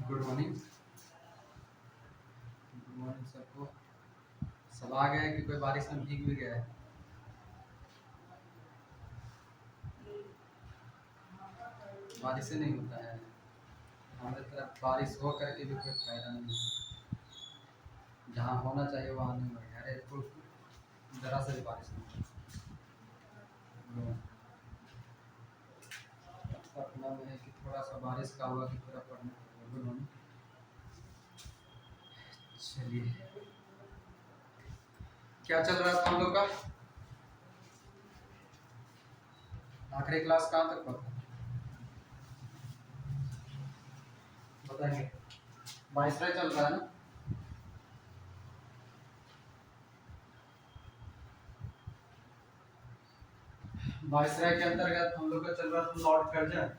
Good morning. Good morning सबको। सब आ गए कि कोई बारिश में भीग भी गया है? बारिश से नहीं होता है। हमारे तरफ बारिश हो करके भी कोई फायदा नहीं है। जहाँ होना चाहिए वहाँ नहीं हो रहा है। अरे तो जरा से भी बारिश नहीं हो। पटना में है कि थोड़ा सा बारिश का हुआ कि पूरा पड़ने लगा। Good morning. चलिए, क्या चल रहा था हम लोग का? आखिरी क्लास कहाँ तक पढ़ा बताएंगे? वाइसराय चल रहा है ना? वाइसराय के अंतर्गत हम लोग का चल रहा था लॉर्ड कर्जन,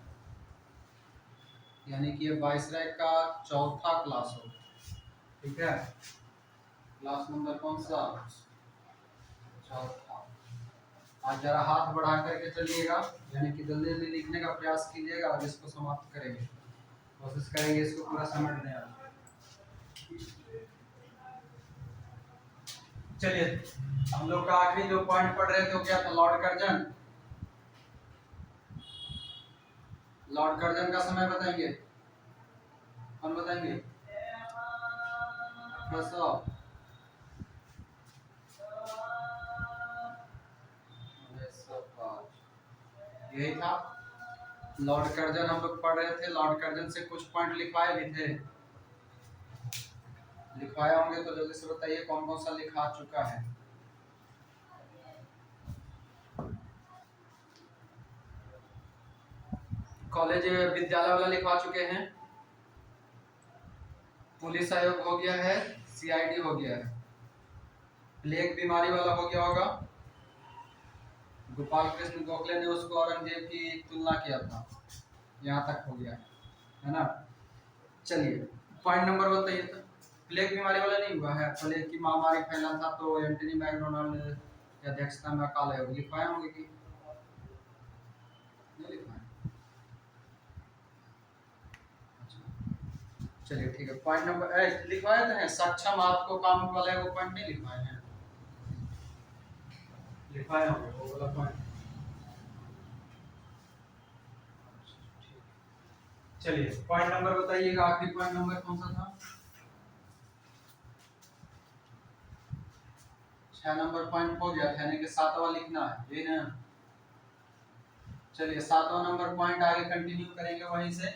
यानी कि ये वाइसराय का चौथा क्लास हो। ठीक है, क्लास नंबर कौन सा? चौथा। आज जरा हाथ बढ़ा करके चलिएगा, यानी कि जल्दी जल्दी लिखने का प्रयास कीजिएगा और इसको समाप्त करेंगे। कोशिश करेंगे इसको पूरा समझने आ। चलिए, हम लोग का आखिरी जो पॉइंट पढ़ रहे थे वो क्या था? Lord Curzon. लॉर्ड कर्जन का समय बताएंगे? कौन बताएंगे? 1800 यही था लॉर्ड कर्जन। हम लोग पढ़ रहे थे। लॉर्ड कर्जन से कुछ पॉइंट लिखवाए भी थे। लिखवाए होंगे तो जल्दी से बताइए कौन कौन सा लिखा चुका है। कॉलेज विद्यालय वाला लिखवा चुके हैं। पुलिस आयोग हो गया है। सीआईडी हो गया है। प्लेग बीमारी वाला हो गया होगा। गोपाल कृष्ण गोखले ने उसको औरंगजेब की तुलना किया था। यहाँ तक हो गया है ना? चलिए, पॉइंट नंबर बताइए तो। प्लेग बीमारी वाला नहीं हुआ है? प्लेग की महामारी फैला था तो एंटनी मैकडोनाल्ड की अध्यक्षता में अकाल आयोग लिखवाए होंगे कि नहीं लिखवाए? अच्छा, चलिए ठीक है। पॉइंट नंबर लिखवाए तो हैं। सक्षम आपको काम वाला है वो पॉइंट नहीं लिखवाए हैं? लिखवाए होंगे वो वाला पॉइंट। चलिए, पॉइंट नंबर बताइएगा। आखिरी पॉइंट नंबर कौन सा था? 6 नंबर पॉइंट हो गया था, यानी कि 7वां लिखना है, ये ना? चलिए, 7वां नंबर पॉइंट आगे कंटिन्यू करेंगे वहीं से।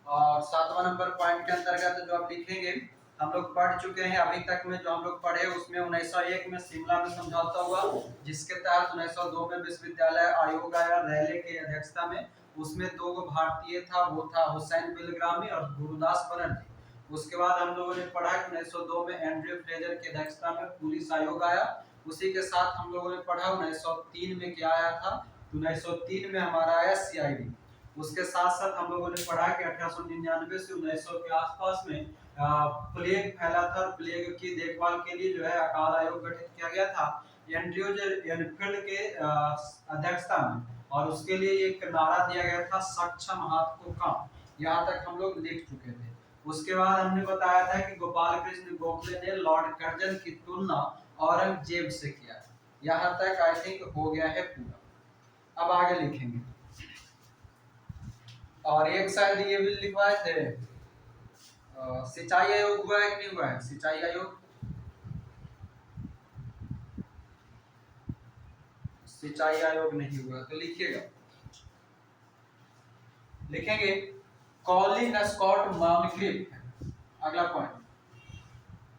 और 7वां नंबर पॉइंट के अंतर्गत जो आप लिखेंगे, हम लोग पढ़ चुके हैं अभी तक में। जो हम लोग पढ़े उसमें 1901 में शिमला में समझौता हुआ, जिसके तहत 1902 में विश्वविद्यालय आयोग आया रैले की अध्यक्षता में। उसमें 2 भारतीय था, वो था हुसैन बिलग्रामी और गुरुदास बनर्जी। उसके बाद हम लोगों ने पढ़ा कि 1902 में एंड्रयू फ्रेजर की अध्यक्षता में पुलिस आयोग आया। उसी के साथ हम लोगों ने पढ़ा 1903 में क्या आया था? 1903 में हमारा आया सीआईडी। उसके साथ साथ हम लोगों ने पढ़ा कि 1899 से 1900 के आसपास में प्लेग फैला था। प्लेग की देखभाल के लिए जो है अकाल आयोग गठित किया गया था एंड्रयू एनफील्ड के अध्यक्षता में। और उसके लिए एक नारा दिया गया था, सक्षम हाथ को काम। यहाँ तक हम लोग लिख चुके थे। उसके बाद हमने बताया था कि गोपाल कृष्ण गोखले ने लॉर्ड कर्जन की तुलना औरंगजेब से किया। यहाँ तक आई थिंक हो गया है पूरा। अब आगे लिखेंगे। और एक शायद ये भी लिखवाए थे, सिंचाई आयोग हुआ है कि नहीं हुआ है? सिंचाई आयोग, सिंचाई आयोग नहीं हुआ तो लिखिएगा। लिखेंगे कॉलिन स्कॉट मॉनक्रिफ। अगला पॉइंट,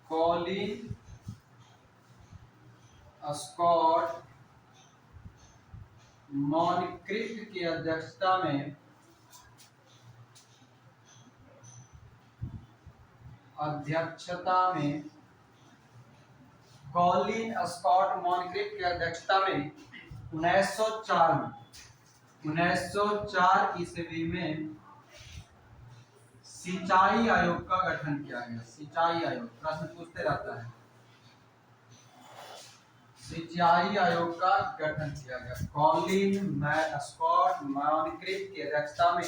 कॉलिन स्कॉट मॉनक्रिफ की अध्यक्षता में कॉलिन स्कॉट मॉनक्रिफ की अध्यक्षता में 1904 ईस्वी में सिंचाई आयोग का गठन किया गया। सिंचाई आयोग प्रश्न पूछते रहता है। सिंचाई आयोग का गठन किया गया। कॉलिन स्कॉट मॉनक्रिफ की अध्यक्षता में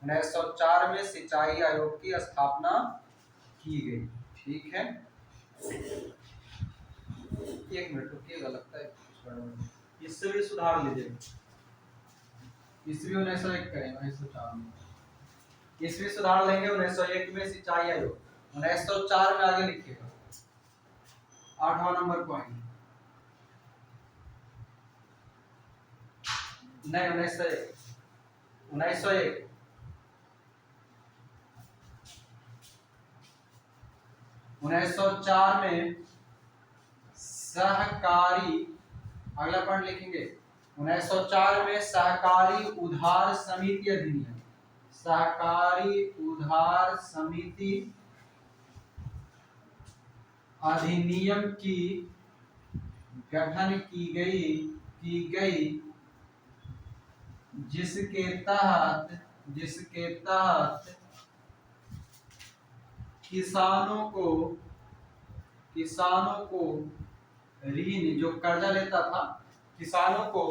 1904 में सिंचाई आयोग की स्थापना की गई। ठीक है, एक मिनट रुकिएगा, लगता है इससे भी सुधार लीजिए। ईस्वी 1901 करेंगे, 1904 में ईस्वी सुधार लेंगे। 1901 में सिंचाई आयोग, 1904 में आगे लिखिएगा 8वां नंबर पॉइंट। नहीं, 1901 1901 1904 में सहकारी, अगला पॉइंट लिखेंगे 1904 में सहकारी उधार समिति अधिनियम, सहकारी उधार समिति अधिनियम की गठन की गई जिसके तहत किसानों को ऋण, जो कर्जा लेता था, किसानों को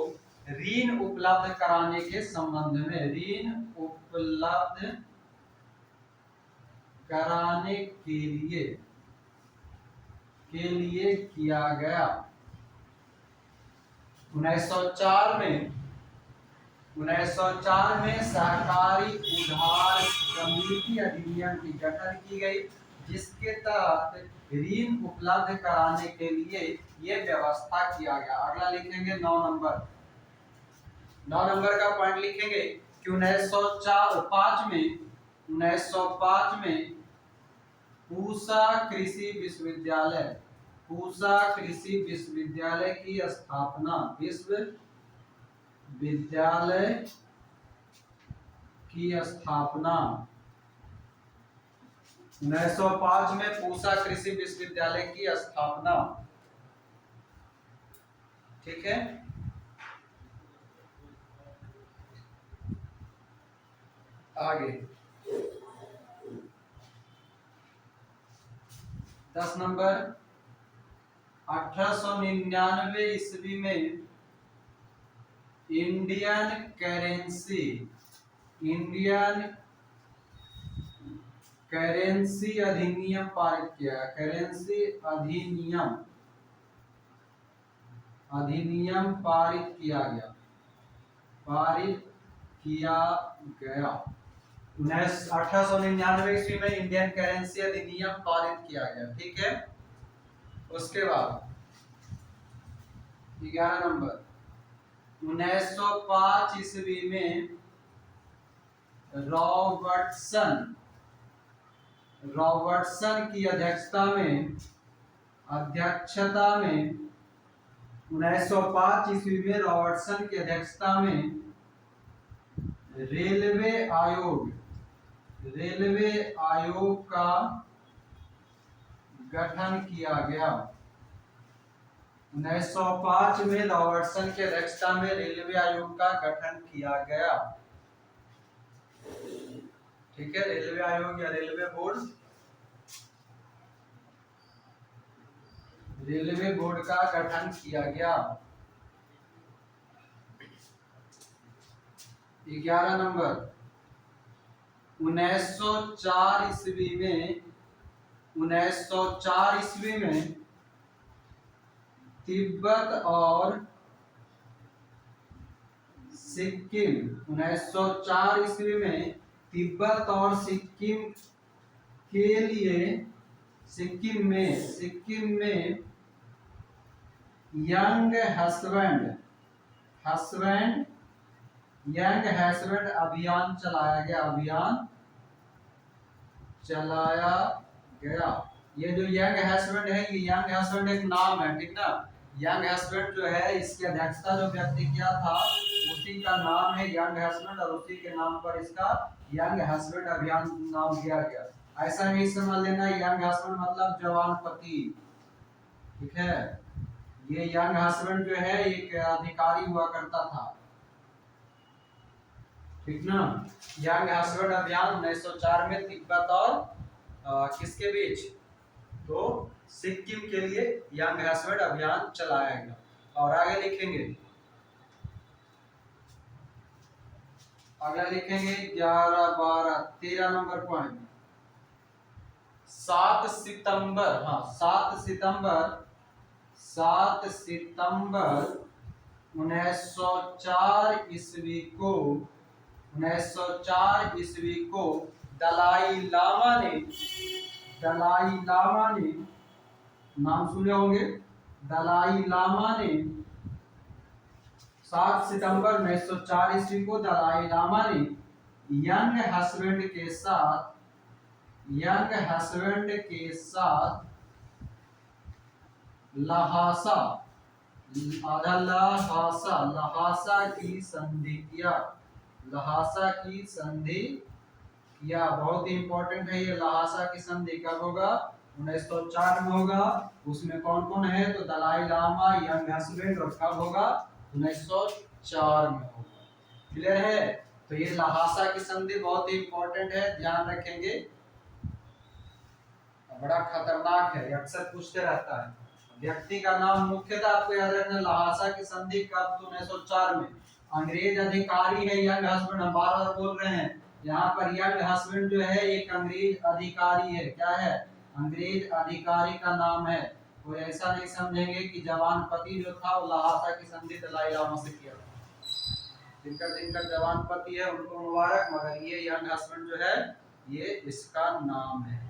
ऋण उपलब्ध कराने के संबंध में, ऋण उपलब्ध कराने के लिए किया गया। 1904 में सहकारी उधार समिति अधिनियम की गठन की गई जिसके तहत ऋण उपलब्ध कराने के लिए ये व्यवस्था किया गया। अगला लिखेंगे 9 नंबर का पॉइंट लिखेंगे कि 1905 में पूसा कृषि विश्वविद्यालय की स्थापना, विश्वविद्यालय की स्थापना 1905 में पूसा कृषि विश्वविद्यालय की स्थापना। ठीक है, आगे 10 नंबर 1899 ईस्वी में इंडियन करेंसी अधिनियम पारित किया। अधिनियम पारित किया गया। 1899 ईस्वी में इंडियन करेंसी अधिनियम पारित किया गया। ठीक है, उसके बाद 11 नंबर 1905 ईस्वी में रॉबर्टसन की अध्यक्षता में 1905 ईस्वी में रॉबर्टसन की अध्यक्षता में रेलवे आयोग का गठन किया गया। 1905 में रॉबर्टसन की अध्यक्षता में रेलवे आयोग का गठन किया गया। ठीक है, रेलवे आयोग या रेलवे बोर्ड का गठन किया गया। 11 नंबर 1904 ईस्वी में तिब्बत और सिक्किम, 1904 ईस्वी में तिब्बत और सिक्किम के लिए सिक्किम में यंग हस्बैंड अभियान चलाया गया। ये जो यंग हस्बैंड है, ये यंग हस्बैंड एक नाम है, ठीक ना। यंग हस्बैंड जो है, इसकी अध्यक्षता जो व्यक्ति किया था उसी का नाम है यंग हस्बैंड, और उसी के नाम पर इसका यंग हस्बैंड अभियान नाम दिया गया। ऐसा नहीं समझ लेना यंग हस्बैंड मतलब जवान पति। ठीक है, ये यंग हस्बैंड जो है एक अधिकारी हुआ करता था। ठीक ना। यंग हस्बैंड अभियान 1904 में तिब्बत और किसके बीच, तो सिक्किम के लिए यंग हस्बैंड अभियान चलाया गया। और आगे लिखेंगे अगला लिखेंगे 11, 12, 13 नंबर पॉइंट। 7 सितंबर, हाँ 7 सितंबर 1904 ईस्वी को, 1904 ईस्वी को दलाई लामा ने, नाम सुने होंगे, दलाई लामा ने 7 सितंबर 1904 ईस्वी को दलाई लामा ने यंग हस्बैंड के साथ लहासा की संधि किया, लहासा की संधि किया। बहुत ही इंपॉर्टेंट है ये। लहासा की संधि कब होगा? 1904 में होगा। उसमें कौन कौन है? तो दलाई लामा, यंग हस्बैंड, और कब होगा? 1904 में होगा। क्लियर है? तो ये लहासा की संधि बहुत ही इंपॉर्टेंट है, ध्यान रखेंगे, बड़ा खतरनाक है, अक्सर पूछते रहता है। व्यक्ति का नाम मुख्यतः आपको याद रखना। लहासा की संधि कब? तो 1904 में। अंग्रेज अधिकारी है यंग हस्बैंड, हम बार बार बोल रहे हैं यहाँ पर यंग हस्बैंड जो है एक अंग्रेज अधिकारी है। क्या है? अंग्रेज अधिकारी का नाम है। कोई ऐसा नहीं समझेंगे कि जवान पति जो था वो लहासा की संधि दलाई लामा से किया था। जिनका जवान पति है उनको मुबारक, मगर ये यंग हस्बैंड जो है ये इसका नाम है।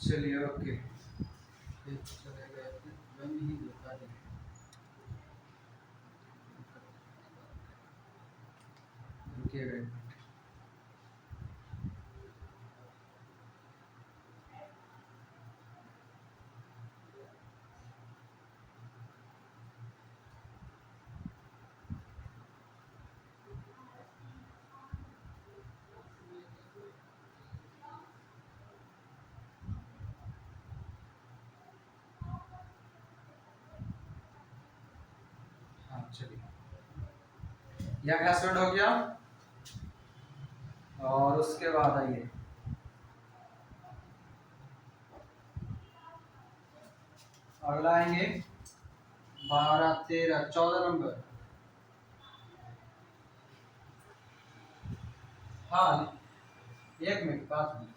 चलिए ओके, चलिए यंग हस्बैंड हो गया। और उसके बाद आइए अगला आएंगे 12, 13, 14 नंबर। हाँ 1 मिनट, 5 मिनट।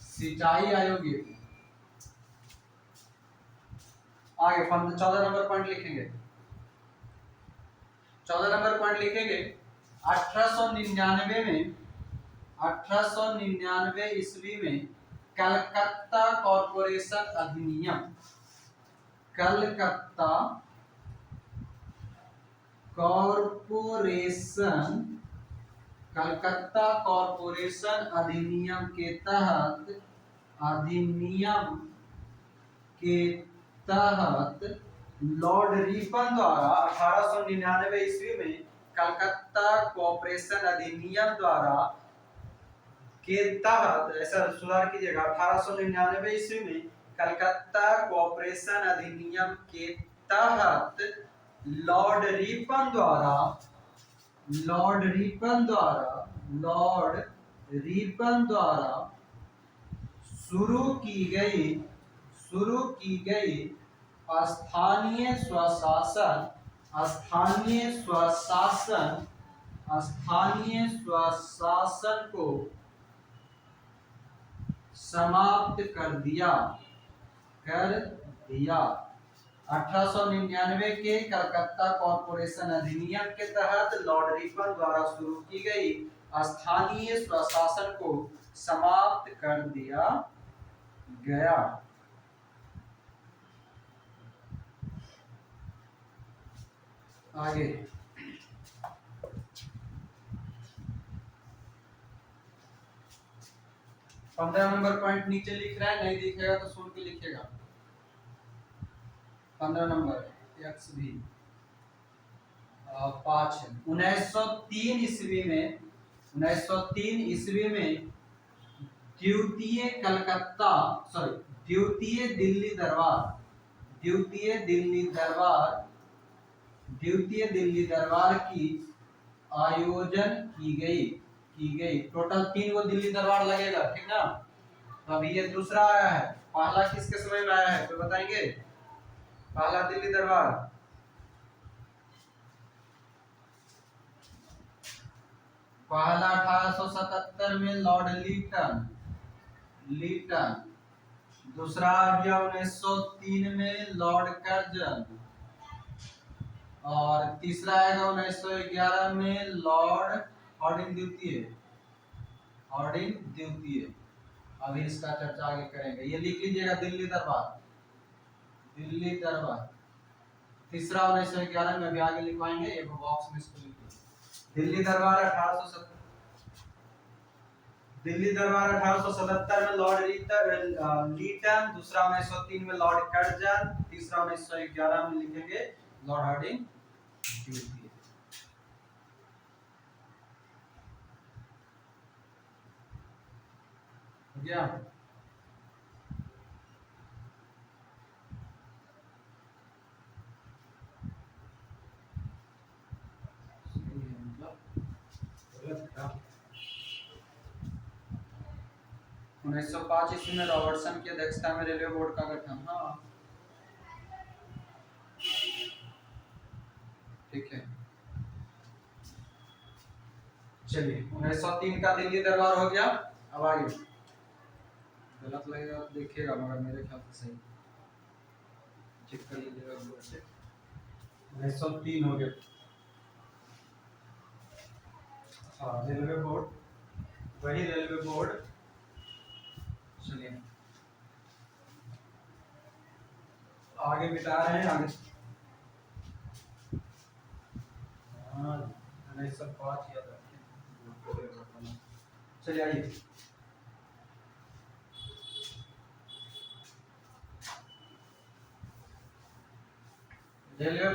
सिंचाई आयोगी आगे 14 नंबर पॉइंट लिखेंगे। 14 नंबर पॉइंट लिखेंगे 1899 ईस्वी में कलकत्ता कॉरपोरेशन अधिनियम, कलकत्ता कॉरपोरेशन अधिनियम के तहत लॉर्ड रिपन द्वारा 1899 ईस्वी में कलकत्ता कॉरपोरेशन अधिनियम द्वारा के तहत, ऐसा सुधार कीजिएगा, 1899 ईस्वी में कलकत्ता कॉरपोरेशन अधिनियम के तहत लॉर्ड रिपन द्वारा शुरू की गई स्थानीय स्वशासन को समाप्त कर दिया। 1899 के कलकत्ता कॉरपोरेशन अधिनियम के तहत लॉर्ड रिपन द्वारा शुरू की गई स्थानीय स्वशासन को समाप्त कर दिया गया। आगे 15 नंबर पॉइंट नीचे लिख रहा है, नहीं दिखेगा तो सुन के लिखेगा। 15 नंबर एक्स भी 5 है। 1903 ईस्वी में द्वितीय दिल्ली दरबार की आयोजन की गई। टोटल 3 गो दिल्ली दरबार लगेगा, ठीक ना। तो अभी ये दूसरा आया है, पहला किसके समय में आया है तो बताएंगे? पहला दिल्ली दरबार, पहला 1877 में लॉर्ड लीटन, दूसरा आ गया 1903 में लॉर्ड कर्जन, और तीसरा आएगा 1911 में लॉर्ड हॉर्डिंग द्वितीय। अभी इसका चर्चा आगे करेंगे। ये लिख लीजिएगा दिल्ली दरबार। तीसरा 1911 में भी आगे लिखवाएंगे, एक बॉक्स में इसको लिखिए। दिल्ली दरबार 1877 में लॉर्ड लीटन, दूसरा 1903 में लॉर्ड कर्जन, तीसरा 1911 में लिखेंगे लॉर्ड हार्डिंग द्वितीय। हो गया? मतलब 1905 ईस्वी में रॉबर्टसन की अध्यक्षता में रेलवे बोर्ड का गठन। हाँ ठीक है, चलिए 1903 का दिल्ली दरबार हो गया। अब आगे गलत लगेगा तो देखिएगा, मगर मेरे ख्याल से सही, चेक कर लीजिएगा। 1903 हो गया। हाँ रेलवे बोर्ड, वही रेलवे बोर्ड। चलिए आगे बिता रहे हैं, आगे 1905 याद रखिए। चलिए आइए, रेलवे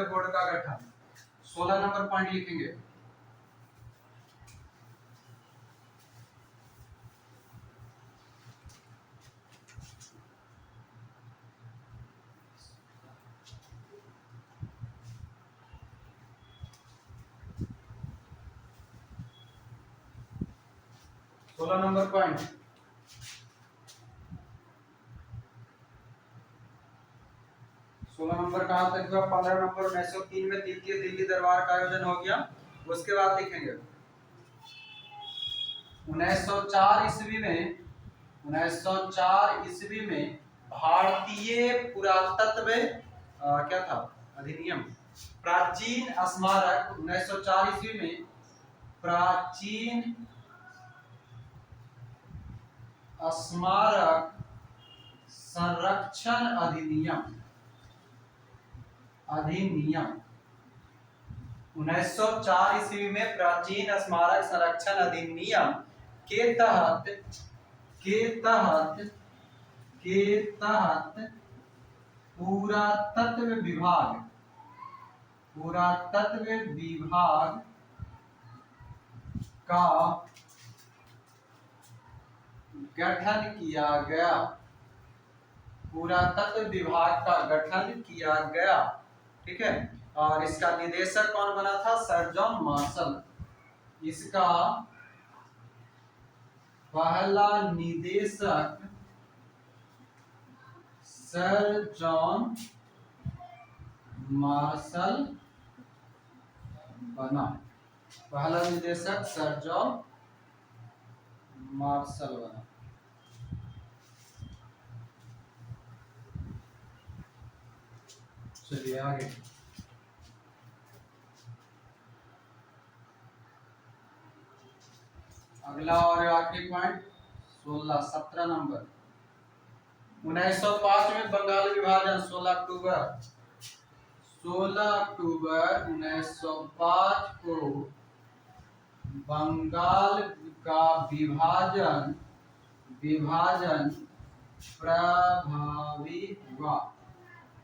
बोर्ड का गठन। 16 नंबर पॉइंट लिखेंगे। सोलह नंबर पॉइंट, कहां तक हुआ? 15 नंबर 1903 में द्वितीय दिल्ली दरबार का आयोजन हो गया। उसके बाद लिखेंगे 1904 ईस्वी में भारतीय पुरातत्व क्या था अधिनियम, प्राचीन स्मारक। 1904 ईस्वी में प्राचीन स्मारक संरक्षण अधिनियम 1904 ईस्वी में प्राचीन स्मारक संरक्षण अधिनियम के तहत पुरातत्व विभाग का गठन किया गया। पुरातत्व विभाग का गठन किया गया, ठीक है। और इसका निदेशक कौन बना था? Sir John Marshall. इसका पहला निदेशक सर जॉन मार्शल बना। पहला निदेशक सर जॉन मार्शल बना। चलिए आगे, अगला और आखिरी पॉइंट 17 नंबर। 1905 में बंगाल विभाजन। 16 अक्टूबर 1905 को बंगाल का विभाजन प्रभावी हुआ,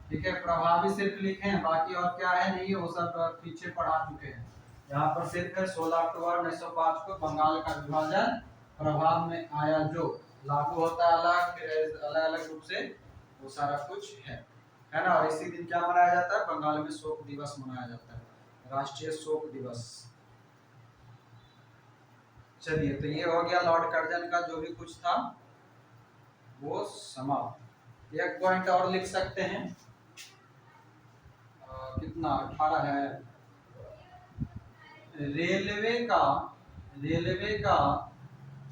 ठीक है। प्रभावी सिर्फ लिखे हैं, बाकी और क्या है नहीं है वो सब पीछे पढ़ा चुके हैं। यहाँ पर सिर्फ 16 अक्टूबर 1905 को बंगाल का विभाजन प्रभाव में आया, जो लागू होता है अलग, फिर अलग अलग रूप से वो सारा कुछ है ना। और इसी दिन क्या मनाया जाता है? बंगाल में शोक दिवस मनाया जाता है, राष्ट्रीय शोक दिवस। चलिए तो ये हो गया लॉर्ड कर्जन का जो भी कुछ था वो समाप्त। एक पॉइंट और लिख सकते हैं, कितना 18 है। रेलवे का रेलवे का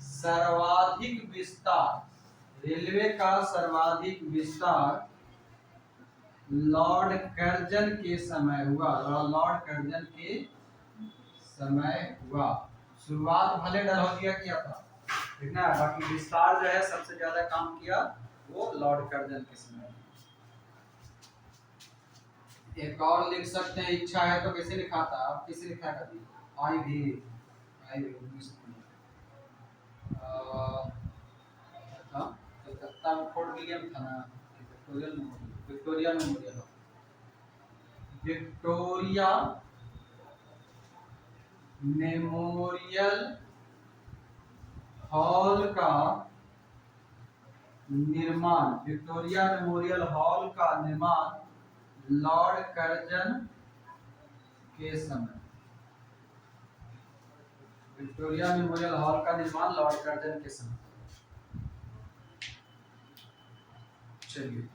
सर्वाधिक विस्तार रेलवे का सर्वाधिक विस्तार लॉर्ड कर्जन के समय हुआ। लॉर्ड कर्जन के समय हुआ। शुरुआत भले डलहौजिया किया था, ठीक ना, बाकी विस्तार जो है सबसे ज्यादा काम किया वो लॉर्ड कर्जन के समय। एक और लिख सकते हैं, इच्छा है तो कैसे लिखा था, आप कैसे लिखा कभी, आई भी कलकत्ता में फोर्ट विलियम था ना, Victoria memorial, Victoria memorial hall का निर्माण, विक्टोरिया मेमोरियल हॉल का निर्माण लॉर्ड कर्जन के समय, विक्टोरिया मेमोरियल हॉल का निर्माण लॉर्ड कर्जन के समय। चलिए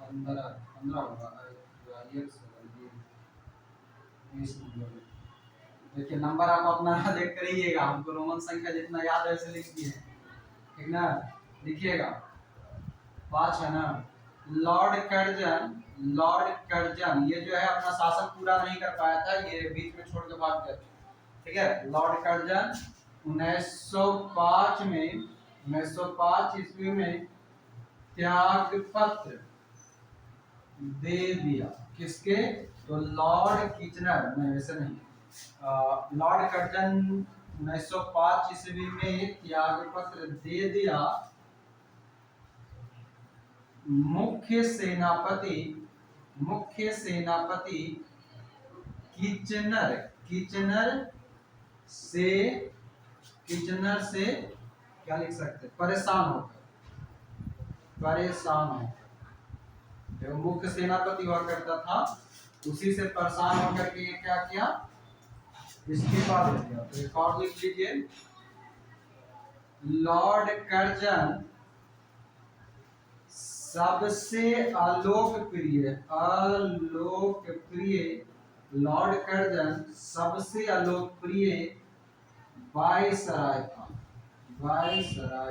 15 होगा, देखिए नंबर आप अपना देख कर रहिएगा, हमको रोमन संख्या जितना याद है वैसे लिख दिए, ठीक ना। लिखिएगा 5 है ना। लॉर्ड कर्जन ये जो है अपना शासन पूरा नहीं कर पाया था, ये बीच में छोड़ के भाग गया, ठीक है। लॉर्ड कर्जन 1905 ईस्वी में त्याग पत्र दे दिया। किसके, तो लॉर्ड किचनर, नहीं वैसे नहीं, लॉर्ड कर्जन 1905 ईस्वी में त्याग पत्र दे दिया मुख्य सेनापति किचनर से क्या लिख सकते, परेशान होकर, जो मुख्य सेनापति हुआ करता था उसी से परेशान होकर के क्या किया, इस्तीफा दे दिया। तो एक और लिख लीजिए, लॉर्ड कर्जन सबसे अलोकप्रिय लॉर्ड कर्जन सबसे अलोकप्रिय वायसराय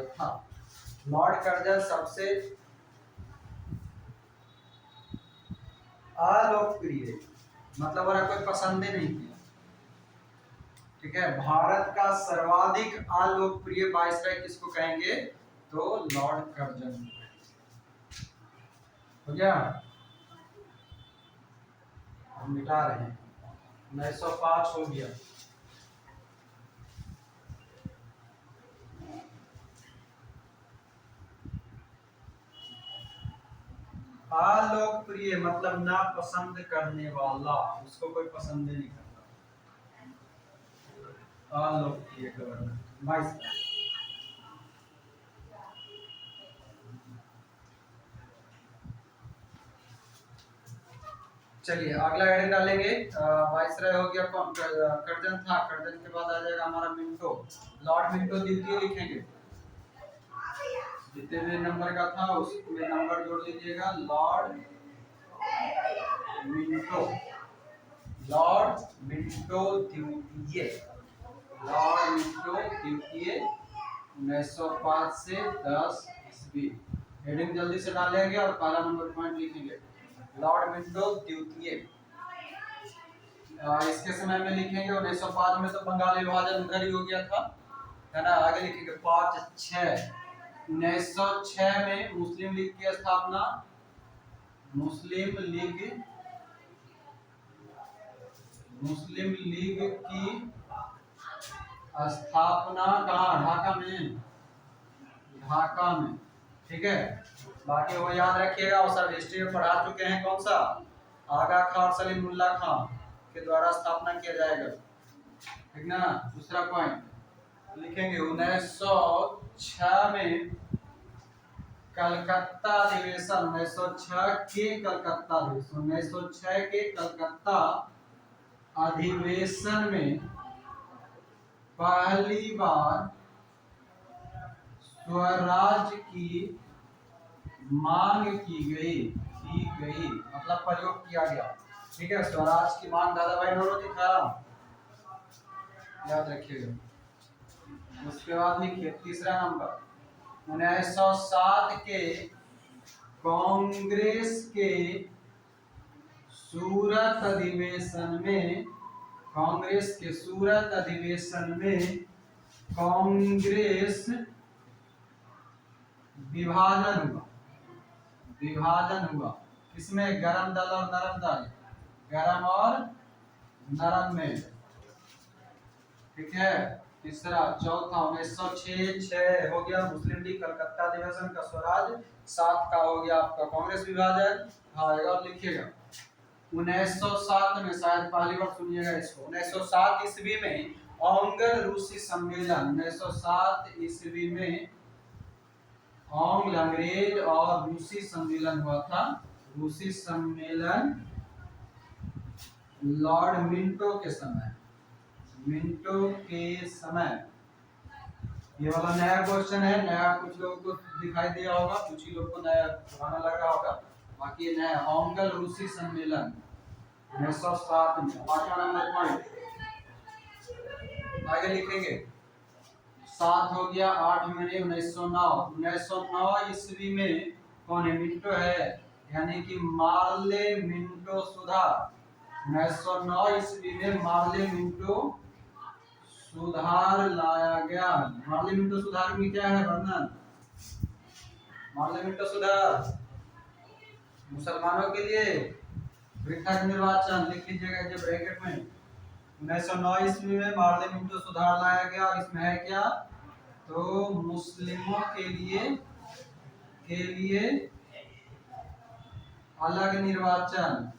था। लॉर्ड कर्जन सबसे अलोकप्रिय मतलब और कोई पसंद ही नहीं किया, ठीक है। भारत का सर्वाधिक अलोकप्रिय वायसराय किसको कहेंगे, तो लॉर्ड कर्जन। हो गया, हम मिटा रहे हैं, 1905 हो गया। अलोकप्रिय मतलब ना पसंद करने वाला, उसको कोई पसंद नहीं करता, अलोकप्रिय गवर्नर। चलिए अगला हेडिंग डालेंगे, वाइसराय हो गया, कौन कर्जन था, कर्जन के बाद आ जाएगा हमारा मिंटो, लॉर्ड मिंटो द्वितीय लिखेंगे, जितने नंबर का था उसमें नंबर जोड़ लीजिएगा, लॉर्ड मिंटो द्वितीय, लॉर्ड मिंटो द्वितीय 1905 से 10 ईस्वी। हेडिंग जल्दी से डालेंगे और पहला नंबर पॉइंट लिखेंगे, लॉर्ड मिंटो द्वितीय। इसके समय में लिखेंगे 1905 में तो बंगाल विभाजन उधर ही हो गया था, है ना। आगे लिखेंगे 5-6 1906 में मुस्लिम लीग की स्थापना, मुस्लिम लीग की स्थापना कहाँ, ढाका में, ठीक है। बाकी वो याद रखिएगा, वो सब हिस्ट्री में पढ़ा चुके हैं, कौन सा, आगा खां और सलीमुल्लाह खां के द्वारा स्थापना किया जाएगा, ठीक ना। दूसरा पॉइंट लिखेंगे 1906 में कलकत्ता अधिवेशन, 1906 के कलकत्ता अधिवेशन में पहली बार स्वराज की मांग की गई मतलब प्रयोग किया गया। ठीक है, स्वराज की मांग दादा भाई नौरोजी था, याद रखिएगा। उसके बाद लिखिए तीसरा नंबर, 1907 के कांग्रेस के सूरत अधिवेशन में, कांग्रेस के सूरत अधिवेशन में कांग्रेस विभाजन हुआ, विभाजन हुआ किसमें, गरम दल और नरम दल, गरम और नरम में। ठीक है, तीसरा। चौथा 1906 हो गया मुस्लिम लीग कलकत्ता अधिवेशन का स्वराज, 7 का हो गया आपका कांग्रेस विभाजन। हाँ और लिखिएगा 1907 में, शायद पहली बार सुनिएगा इसको, 1907 ईस्वी में ओंगल रूसी सम्मेलन, 1907 ईस्वी में ओंग अंग्रेज और रूसी सम्मेलन हुआ था। रूसी सम्मेलन लॉर्ड मिंटो के समय, मिंटो के समय। ये वाला नया क्वेश्चन है, नया कुछ लोगों को दिखाई दिया होगा, कुछ ही लोग को नया पुराना लग रहा होगा, बाकी ये नया। ओंगल रूसी सम्मेलन 1907 में। 5वां नंबर पॉइंट आगे लिखेंगे, 7 हो गया। 8 में 1909, 1909 ईस्वी में कौन है, मिंटो है, यानी कि मार्ले मिंटो सुधार। 1909 ईस्वी में मार्ले मिंटो सुधार लाया गया। मार्ले मिंटो सुधार में क्या है वर्णन, मार्ले मिंटो सुधार मुसलमानों के लिए पृथक निर्वाचन, लिख लीजिएगा ये ब्रैकेट में। 1909 ईस्वी में मार्ले मिंटो सुधार लाया गया, और इसमें है क्या, तो मुस्लिमों के लिए अलग निर्वाचन,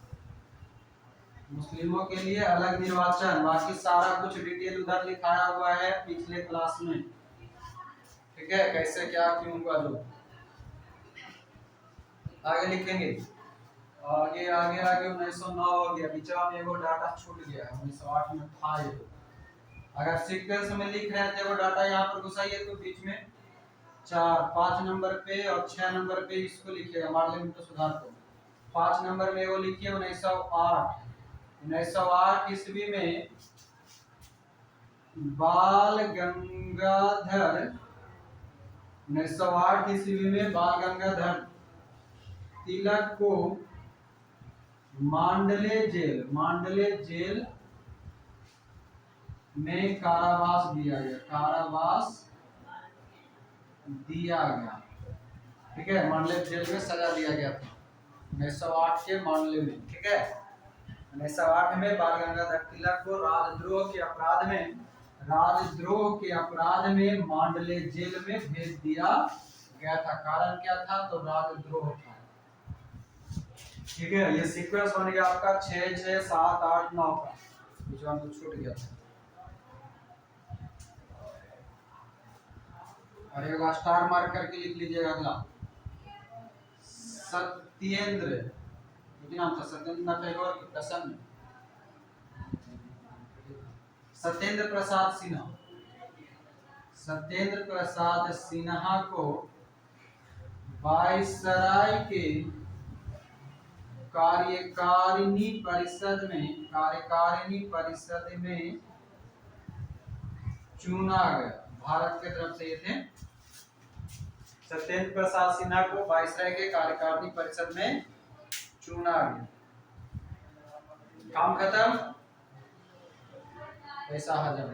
मुस्लिमों के लिए अलग निर्वाचन। बाकी सारा कुछ डिटेल उधर लिखाया हुआ है पिछले क्लास में। ठीक है, कैसे क्या क्यों हुआ जो आगे लिखेंगे। आगे आगे आगे 1909 हो गया, बीचा में एगो डाटा छूट गया है, 1908 में था ये। अगर सीक्वेंस में लिख रहे थे वो डाटा यहाँ पर घुसाइए तो बीच में 4 5 नंबर पे और 6 नंबर पे इसको लिखिएगा मार्ले मिंटो सुधार को। 5 नंबर में वो लिखिए 1908, 1908 ईस्वी में बाल गंगाधर, 1908 ईस्वी में बाल गंगाधर तिलक को मांडले जेल में कारावास दिया गया, कारावास दिया गया। ठीक है, मांडले जेल में सजा दिया गया था 1908 के मामले में। ठीक है, 1908 में बाल गंगाधर तिलक को राजद्रोह के अपराध में मांडले जेल में भेज दिया गया था। कारण क्या था, तो राजद्रोह था। ठीक है, ये सीक्वेंस बन गया आपका 6 6 7 8 9 का, बीच में तो छूट गया था। और एक स्टार मार्क करके लिख लीजिएगा अगला, सत्येंद्र, नाम था सत्येंद्र टैगोर की कसम, सत्येंद्र प्रसाद सिन्हा, सत्येंद्र प्रसाद सिन्हा को वायसराय के कार्यकारिणी परिषद में चुना गया। भारत की तरफ से ये थे, सत्येंद्र प्रसाद सिन्हा को वायसराय के कार्यकारिणी परिषद में चुना गया। काम खत्म, पैसा हजम।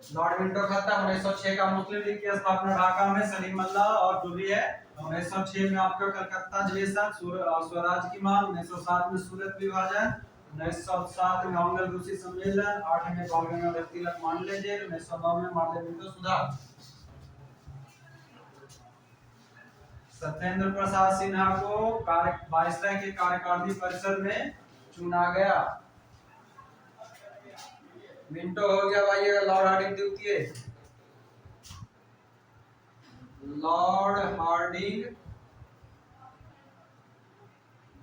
लॉर्ड मिंटो खत्म। 1906 का मुस्लिम लीग की स्थापना ढाका में सलीम अल्लाह और जो भी है। 1906 में आपका कलकत्ता अधिवेशन, स्वराज की मांग। 1907 में सूरत विभाजन, 1907 में ओंगल रूसी सम्मेलन, 8 में बाल गंगाधर तिलक मांडले जेल, 1909 में मार्ले मिंटो सुधार। सत्येंद्र प्रसाद सिन्हा को वायसराय के कार्यकारिणी परिषद में चुना गया। मिंटो हो गया भाई, लॉर्ड हार्डिंग द्वितीय, लॉर्ड हार्डिंग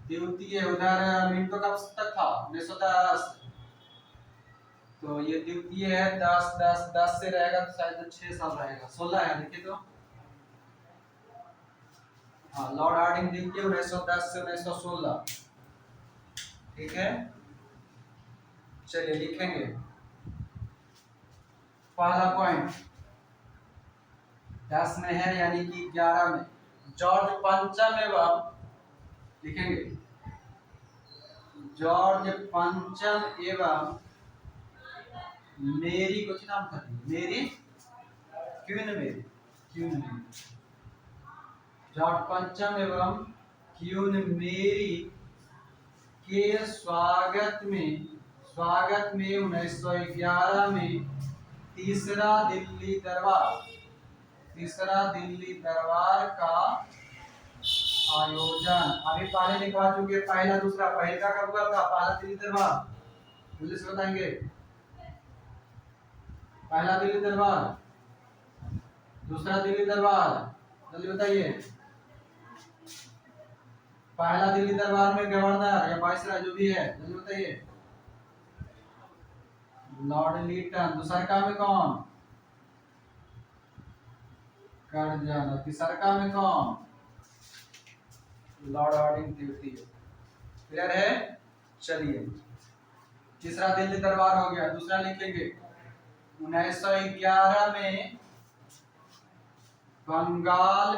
द्वितीय। उधर मिंटो का पुस्तक था 1910, तो ये द्वितीय है 10 10 10 से रहेगा तो शायद 6 साल रहेगा, 16 है देखिए तो। हाँ, लॉर्ड हार्डिंग द्वितीय 1910 से 1916। ठीक है, चलिए लिखेंगे पहला पॉइंट 10 में है यानी कि 11 में जॉर्ज पंचम एवं, लिखेंगे जॉर्ज पंचम एवं मेरी, कुछ नाम था मेरी क्वीन मेरी, क्वीन मेरी, जॉर्ज पंचम एवं क्वीन मेरी के स्वागत में 1911 में तीसरा दिल्ली दरबार का आयोजन। अभी पहले लिखवा चुके, पहला दूसरा, पहले का कब हुआ था? पहला दिल्ली दरबार, जल्दी से बताएंगे। पहला दिल्ली दरबार, दूसरा दिल्ली दरबार, जल्दी बताइए। पहला दिल्ली दरबार में गवर्नर या वाइसराय जो भी है, जल्दी बताइए। Lord Lytton. दूसरा का में कौन? कर्जन। और तीसरा का में कौन? लॉर्ड हार्डिंग तृतीय। क्लियर है? चलिए, तीसरा दिल्ली दरबार हो गया। दूसरा लिखेंगे 1911 में बंगाल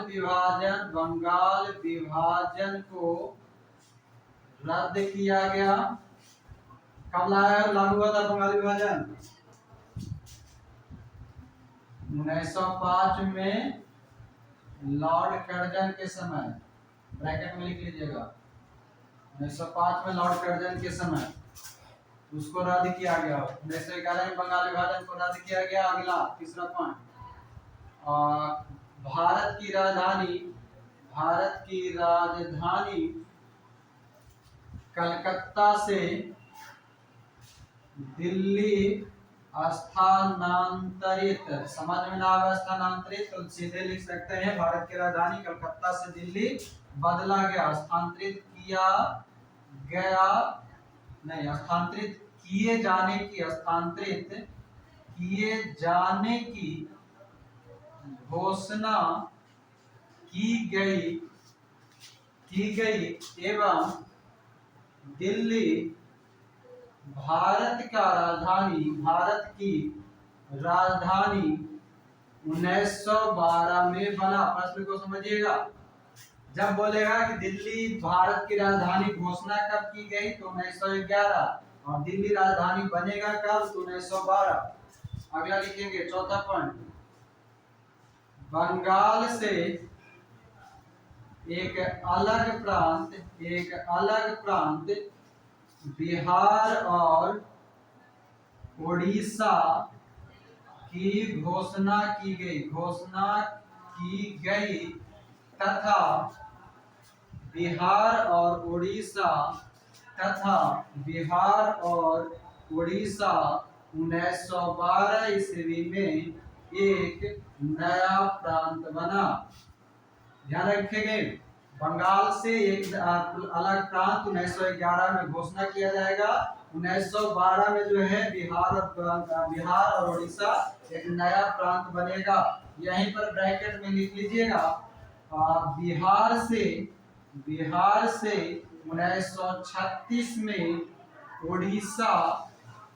विभाजन को रद्द किया गया। कब लागू हुआ था बंगाल विभाजन? 1905 में लॉर्ड कर्जन के समय, ब्रैकेट में लिख लीजिएगा, 1905 में लॉर्ड कर्जन के समय उसको रद्द किया गया। 1911 में बंगाल विभाजन को रद्द किया गया। अगला तीसरा पॉइंट, भारत की राजधानी कलकत्ता से दिल्ली स्थानांतरित, समझ में ना आवे स्थानांतरित तो सीधे लिख सकते हैं भारत की राजधानी कलकत्ता से दिल्ली बदला गया, स्थानांतरित किया गया, नहीं स्थानांतरित किए जाने की घोषणा की गई एवं दिल्ली भारत की राजधानी 1912 में बना। प्रश्न को समझिएगा, जब बोलेगा कि दिल्ली भारत की राजधानी घोषणा कब की गई तो 1911, और दिल्ली राजधानी बनेगा कब तो 1912। अगला लिखेंगे चौथा पॉइंट, बंगाल से एक अलग प्रांत बिहार और उड़ीसा की घोषणा की गई तथा बिहार और उड़ीसा 1912 ईस्वी में एक नया प्रांत बना। ध्यान रखेंगे, बंगाल से एक अलग प्रांत 1911 में घोषणा किया जाएगा। 1912 में जो है बिहार और उड़ीसा एक नया प्रांत बनेगा। यहीं पर ब्रैकेट में लिख लीजिएगा, बिहार से 1936 में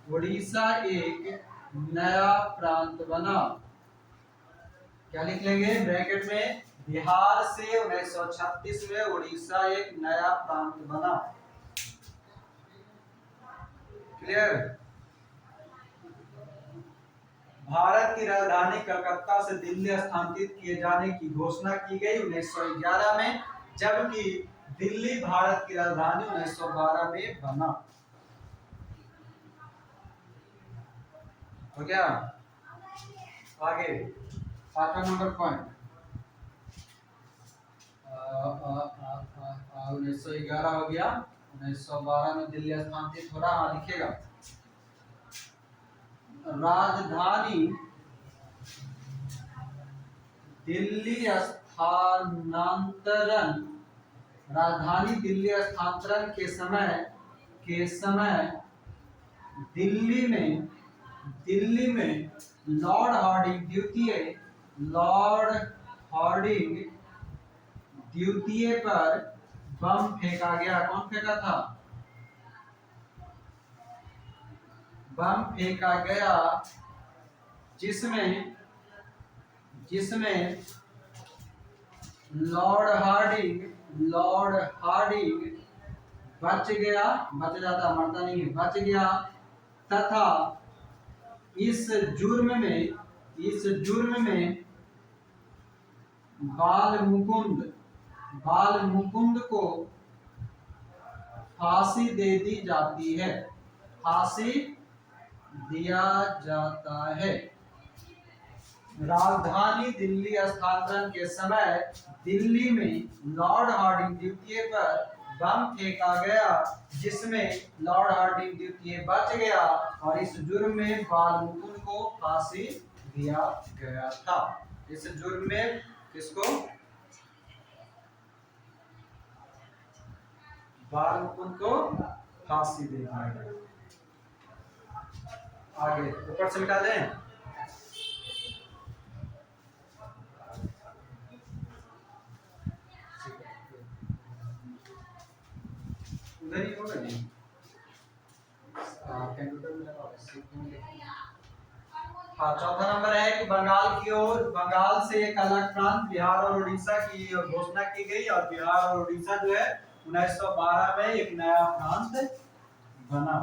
उड़ीसा एक नया प्रांत बना। क्या लिख लेंगे ब्रैकेट में? बिहार से 1936 में उड़ीसा एक नया प्रांत बना। क्लियर? भारत की राजधानी कलकत्ता से दिल्ली स्थानांतरित किए जाने की घोषणा की गई 1911 में, जबकि दिल्ली भारत की राजधानी 1912 में बना। हो गया? आगे 5वां नंबर पॉइंट, 1911 हो गया, 1912 में दिल्ली स्थानांतरित हो रहा। लिखिएगा राजधानी दिल्ली स्थानांतरण के समय दिल्ली में दिल्ली में लॉर्ड हार्डिंग द्वितीय पर बम फेंका गया। कौन फेंका था? बम फेंका गया जिसमें लॉर्ड हार्डिंग बच गया, बच जाता, मरता नहीं है, बच गया तथा इस जुर्म में बाल मुकुंद को फांसी दे दी जाती है, फांसी दिया जाता है। राजधानी दिल्ली स्थानांतरण के समय दिल्ली में लॉर्ड हार्डिंग द्वितीय पर बम फेंका गया जिसमें लॉर्ड हार्डिंग द्वितीय बच गया और इस जुर्म में बाल मुकुंद को फांसी दिया गया था। इस जुर्म में किसको? बाल मुकुंद को फांसी दे दिया गया। आगे ऊपर से मिटा दें। उधर ही होगा जी। हाँ, चौथा नंबर है कि बंगाल से एक अलग प्रांत बिहार और उड़ीसा की घोषणा की गई और बिहार और उड़ीसा जो है 1912 में एक नया प्रांत बना।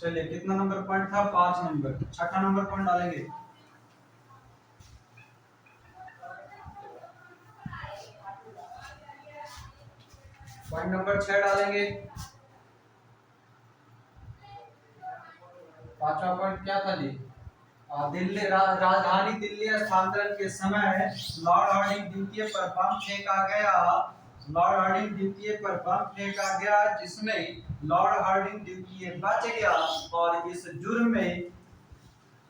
चलिए, कितना नंबर पॉइंट था? 5 नंबर। छठा नंबर पॉइंट डालेंगे। पॉइंट नंबर 6 डालेंगे। पांचवा पॉइंट क्या था जी? राजधानी दिल्ली स्थानांतरण के समय लॉर्ड हार्डिंग द्वितीय पर बम फेंका गया जिसमें लॉर्ड हार्डिंग द्वितीय बच गया और इस जुर्म में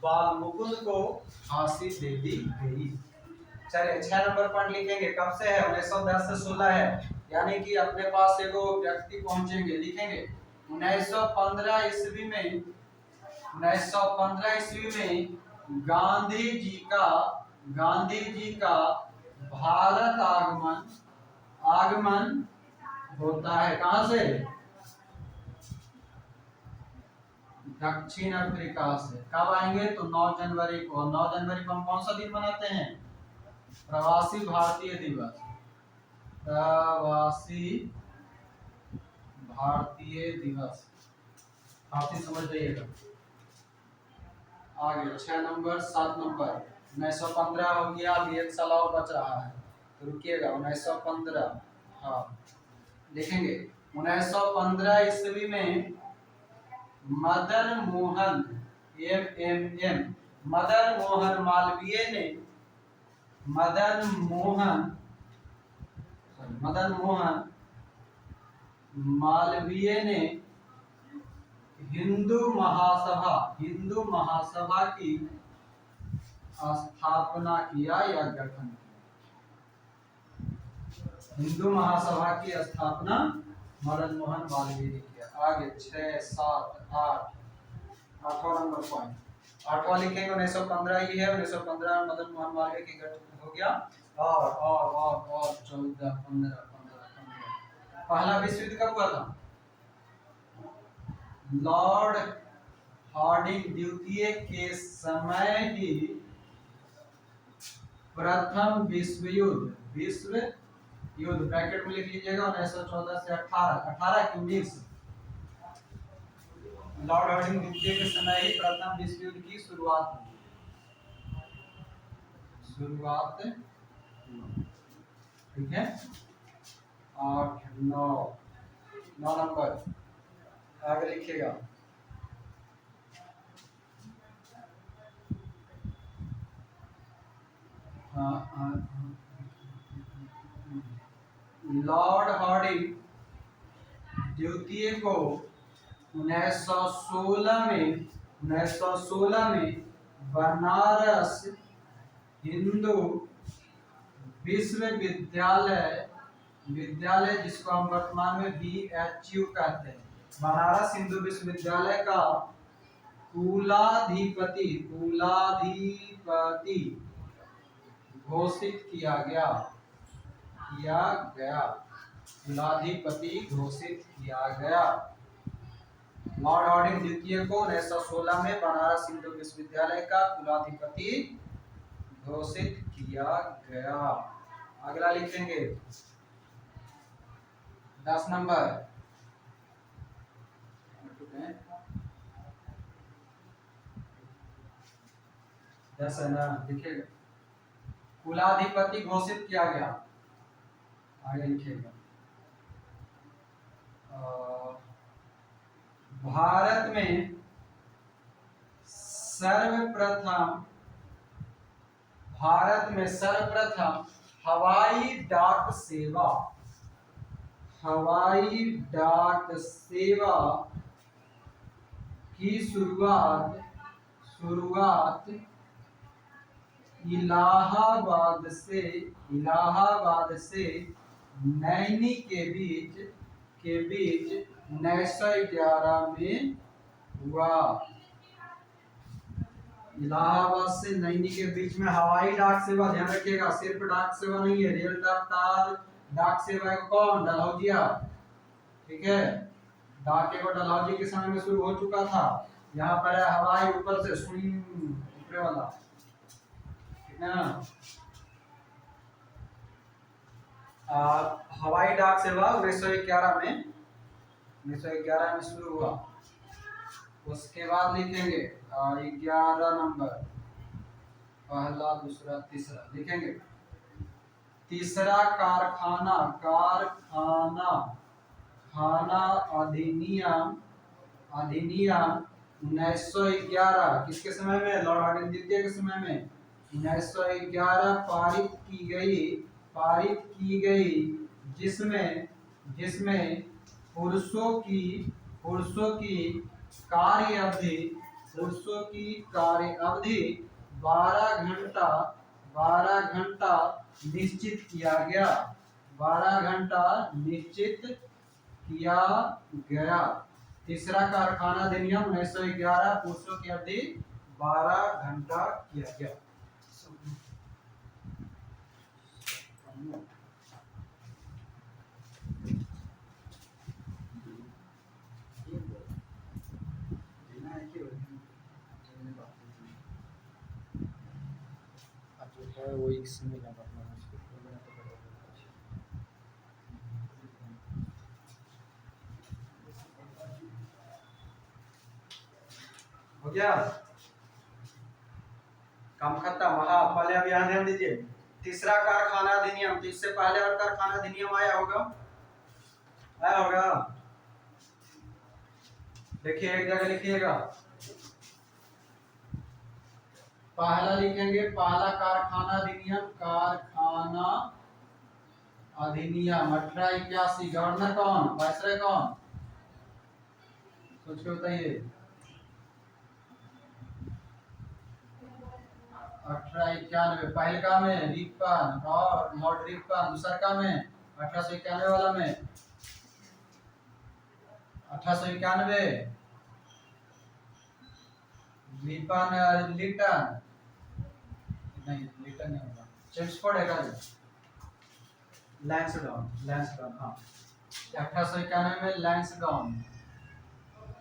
बाल मुकुंद को फांसी दे दी गई। चलिए, 6 नंबर पॉइंट लिखेंगे। कब से है? 1910 से 16 है, यानी कि अपने पास एगो व्यक्ति पहुंचेंगे, लिखेंगे 1915 ईस्वी में गांधी जी का भारत आगमन होता है। कहां से? दक्षिण अफ्रीका से। कब आएंगे? तो 9 जनवरी को। 9 जनवरी को हम कौन सा दिन मनाते हैं? प्रवासी भारतीय दिवस। काफी समझ जाइएगा। आगे 6 नंबर 7 नंबर 1915 हो गया। अभी एक साल और बच रहा है, तो रुकिएगा। 1915, हाँ लिखेंगे। 1915 ईस्वी में मदन मोहन मालवीय ने हिंदू महासभा की स्थापना किया या गठन किया। हिंदू महासभा की स्थापना मदन मोहन मालवीय ने किया। आगे 6 7 8 आठवां नंबर पॉइंट। आठवां लिखेंगे 1915 ही है। 1915 में मदन मोहन मालवीय की गठन हो गया और 14 15 पहला विश्व युद्ध कब हुआ था? लॉर्ड हार्डिंग द्वितीय के समय ही प्रथम विश्व युद्ध ब्रैकेट में लिख लीजिएगा 1914 से 18 की 19। लॉर्ड हार्डिंग द्वितीय के समय ही प्रथम विश्व युद्ध की शुरुआत हुई। ठीक है। 8 9 नंबर आगे लिखिएगा। लॉर्ड हार्डिंग द्वितीय को 1916 में बनारस हिंदू विश्वविद्यालय विद्यालय, जिसको हम वर्तमान में BHU कहते हैं, बनारस हिंदू विश्वविद्यालय का कुलाधिपति घोषित किया गया कुलाधिपति घोषित किया गया। लॉर्ड हार्डिंग द्वितीय को 1916 में बनारस हिंदू विश्वविद्यालय का कुलाधिपति घोषित किया गया। अगला लिखेंगे 10 नंबर। 10 है ना, लिखेगा कुलाधिपति घोषित किया गया। आगे लिखेगा भारत में सर्वप्रथम हवाई डाक सेवा की शुरुआत इलाहाबाद से नैनी के बीच 1911 में हुआ। इलाहाबाद से नैनी के बीच में हवाई डाक सेवा, ध्यान रखिएगा, सिर्फ डाक सेवा नहीं है, रेल डाक सेवा है कौन? डलहौजिया। ठीक है, डाक को डलहौजी के समय में शुरू हो चुका था। यहाँ पर है हवाई ऊपर से ऊपरे वाला, ठीक है ना। हवाई डाक सेवा 1911 में शुरू हुआ। उसके बाद लिखेंगे 11 नंबर, पहला दूसरा तीसरा लिखेंगे। तीसरा कारखाना अधिनियम 1911 किसके समय में? लॉर्ड हार्डिंग द्वितीय के समय में 1911 पारित की गई जिसमें पुरुषों की कार्य अवधि 12 घंटा निश्चित किया गया। 12 घंटा निश्चित किया गया। तीसरा कारखाना अधिनियम 1911 पुरुषों की अवधि 12 घंटा किया गया। वो इसमें लगा हो गया, काम खत्म। हाँ, पहले अब यहाँ ध्यान दीजिए, तीसरा कारखाना अधिनियम, तो इससे पहले और कारखाना अधिनियम आया होगा। देखिए एक जगह लिखिएगा, पहला लिखेंगे पहला कारखाना अधिनियम 1881। गवर्नर कौन? वायसराय कौन? सोच के बताइए। 1891 पहले का में रिपन और लॉर्ड रिपन, दूसरा का में 1891 वाला में 1891 रिपन लिटन नहीं होगा, चेम्सफोर्ड है लैंसडाउन हाँ 1891 में लैंसडाउन।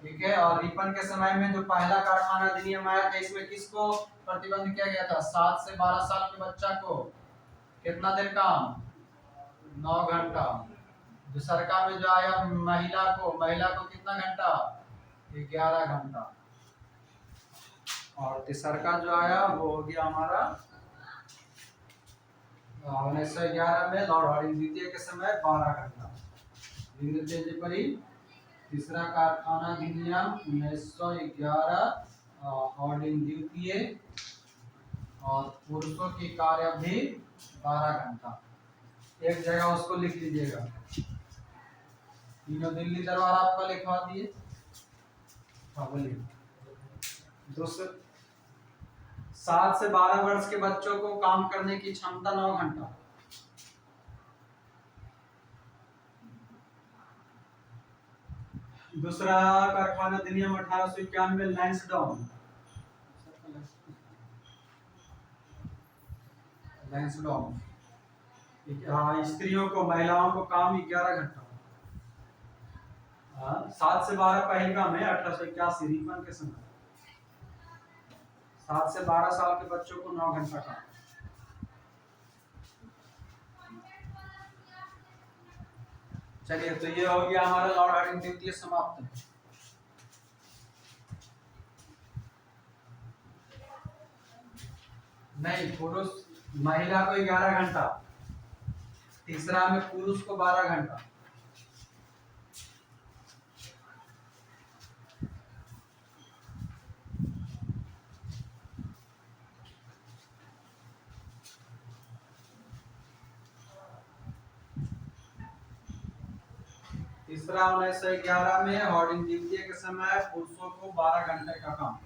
ठीक है, और रिपन के समय में जो पहला कारखाना अधिनियम आया था, इसमें किसको प्रतिबंध किया गया था? 7 से 12 साल के बच्चा को कितना देर काम? 9 घंटा। दूसरा में जो आया महिला को कितना घंटा? 11 घंटा। और तीसरा जो आया वो हो गया हमारा 1911 में लॉर्ड हार्डिंग द्वितीय के समय 12 घंटा। तीसरा कारखाना अधिनियम 1911 हार्डिंग द्वितीय, और पुरुषों की कार्य अवधि 12 घंटा। एक जगह उसको लिख लीजिएगा, तीनों दिल्ली दरबार आपका लिखवा दिए। हाँ बोलिए। 7 से 12 वर्ष के बच्चों को काम करने की क्षमता 9 घंटा। दूसरा कारखाना अधिनियम 1891 लैंसडाउन। लैंसडाउन स्त्रियों को महिलाओं को काम 11 घंटा, 7 से 12 पहलगाम में 1881 रिपन के समय 7 से 12 साल के बच्चों को 9 घंटा काम। चलिए तो ये हो गया हमारा लॉर्ड हार्डिंग द्वितीय समाप्त। नहीं, पुरुष महिला को 11 घंटा, तीसरा में पुरुष को 12 घंटा। तीसरा 1911 में हार्डिंग द्वितीय के समय पुरुषों को 12 घंटे का काम।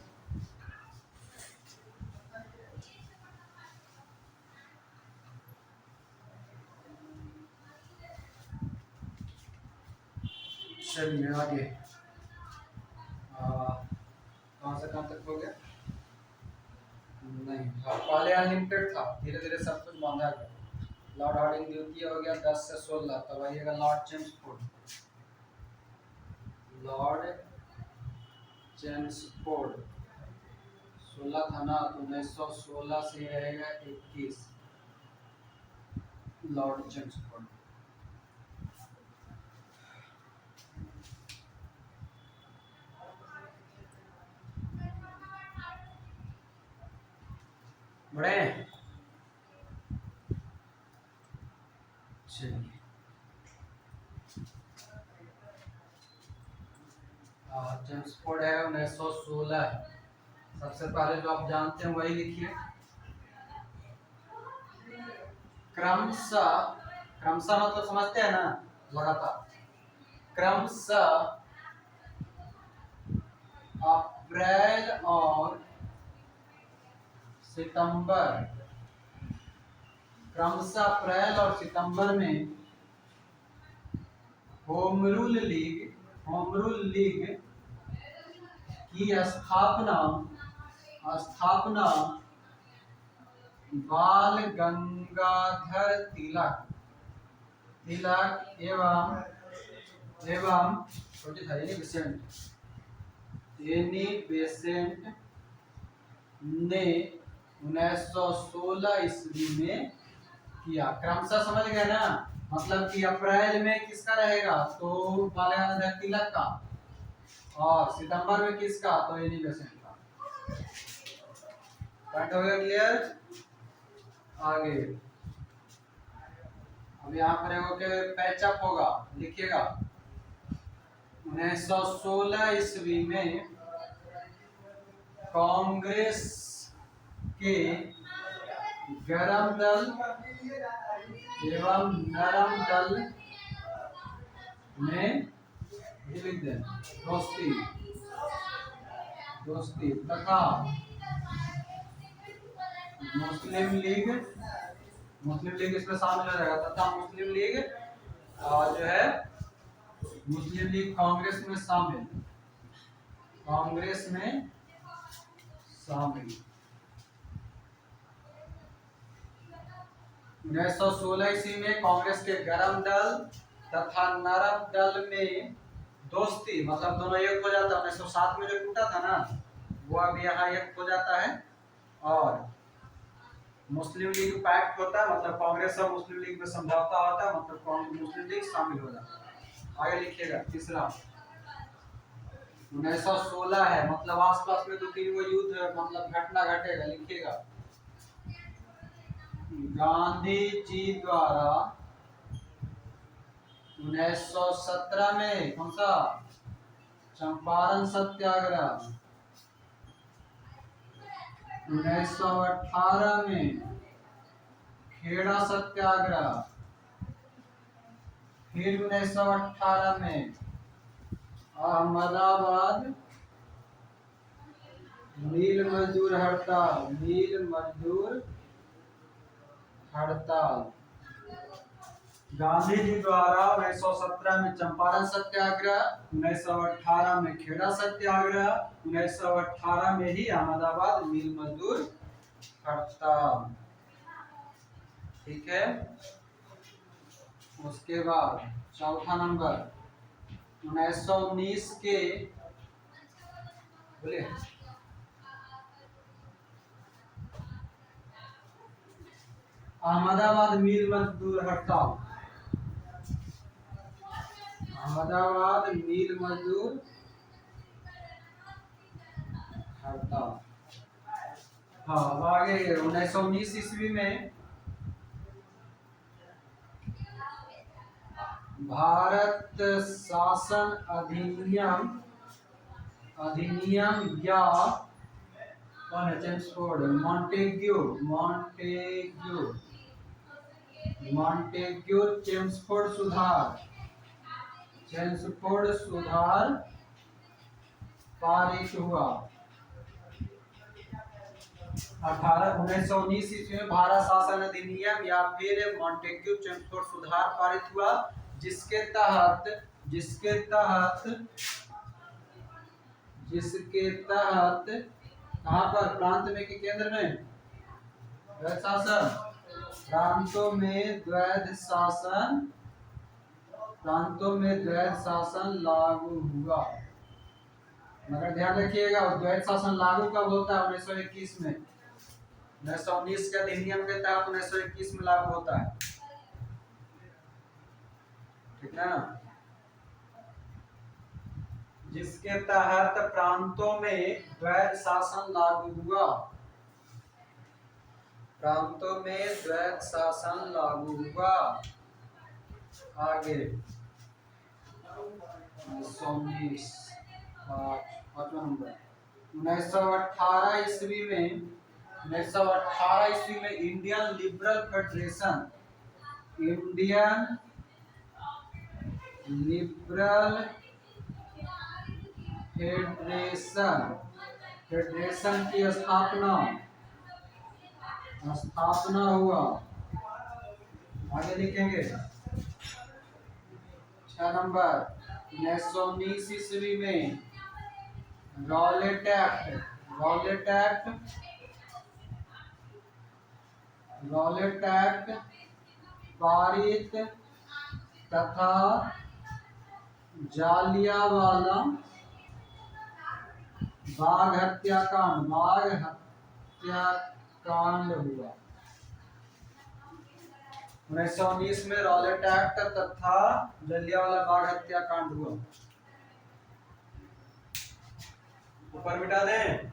चलिए आगे, कहाँ से कहाँ तक हो गया? नहीं, पहले अनलिमिटेड था, धीरे धीरे सब कुछ बांधा गया। लॉर्ड हार्डिंग द्वितीय हो गया 10 से 16, तब आइएगा लॉर्ड चेम्सफोर्ड। लॉर्ड चेम्सफोर्ड 16 था ना, तो 1916 से रहेगा 21। लॉर्ड चेम्सफोर्ड बड़े। चलिए चेम्सफोर्ड है 1916 है। सबसे पहले जो आप जानते हैं वही लिखिए। क्रमशः, क्रमशः मतलब समझते हैं ना, लगातार। क्रमशः अप्रैल और सितंबर, क्रमशः अप्रैल और सितंबर में होम रूल लीग की स्थापना बाल गंगाधर तिलक एवं एनी बेसेंट ने 1916 ईस्वी में किया। क्रमशः समझ गए ना, मतलब कि अप्रैल में किसका रहेगा, तो बाल गंगाधर तिलक का, और सितंबर में किसका, तो एनी बेसेंट का। पॉइंट हो गया क्लियर? आगे अब यहाँ पर पैचअप होगा, लिखिएगा। 1916 ईस्वी में कांग्रेस के गरम दल एवं नरम दल में दोस्ती तथा मुस्लिम लीग इसमें शामिल हो जाएगा, तथा मुस्लिम लीग जो है मुस्लिम लीग कांग्रेस में शामिल 1916 ईस्वी में कांग्रेस के गरम दल तथा नरम दल में दोस्ती, मतलब दोनों एक हो जाता है। 1907 में जो टूटा था ना, वो अब यहाँ एक हो जाता है, और मुस्लिम लीग पैक्ट होता है, मतलब कांग्रेस और मुस्लिम लीग में समझौता होता है, मतलब मुस्लिम लीग शामिल हो जाता है। आगे लिखिएगा। तीसरा 1916 है, मतलब आसपास में 2-3 वो युद्ध मतलब घटना घटेगा, लिखिएगा। गांधी जी द्वारा 1917 में कौन सा, चंपारण सत्याग्रह, 1918 में खेड़ा सत्याग्रह, फिर 1918 में अहमदाबाद मिल मजदूर हड़ताल, गांधी जी द्वारा 1917 में चंपारण सत्याग्रह, 1918 में खेड़ा सत्याग्रह, 1918 में ही अहमदाबाद मिल मजदूर हड़ताल। ठीक है। उसके बाद चौथा नंबर 1919 के, बोलिए, अहमदाबाद मिल मजदूर हड़ताल, अहमदाबाद मिल मजदूर हड़ताल। हाँ, अब आगे 1919 ईस्वी में भारत शासन अधिनियम या चेम्सफोर्ड मॉन्टेग्यू चेम्सफोर्ड सुधार पारित हुआ। 1919 ईस्वी में भारत शासन अधिनियम या फिर मॉन्टेग्यू चेम्सफोर्ड सुधार पारित हुआ, जिसके तहत कहाँ पर, प्रांत में कि केंद्र में, द्वैध शासन, प्रांतों में द्वैध शासन लागू हुआ। मगर ध्यान रखिएगा, द्वैध शासन लागू कब होता है? 1921 में। 1919 के अधिनियम के तहत 1921 में लागू होता है। ठीक है ना? जिसके तहत प्रांतों में द्वैध शासन लागू हुआ, प्रांतों में द्वैध शासन लागू हुआ। आगे 1919 1918 ईस्वी में इंडियन लिबरल फेडरेशन की स्थापना हुआ। आगे लिखेंगे 6 नंबर 1919 ईस्वी में रॉलेट एक्ट पारित तथा जालियांवाला बाग हत्याकांड हुआ। 1919 में रॉलेट एक्ट तथा जालियांवाला बाग हत्याकांड हुआ। ऊपर मिटा दें।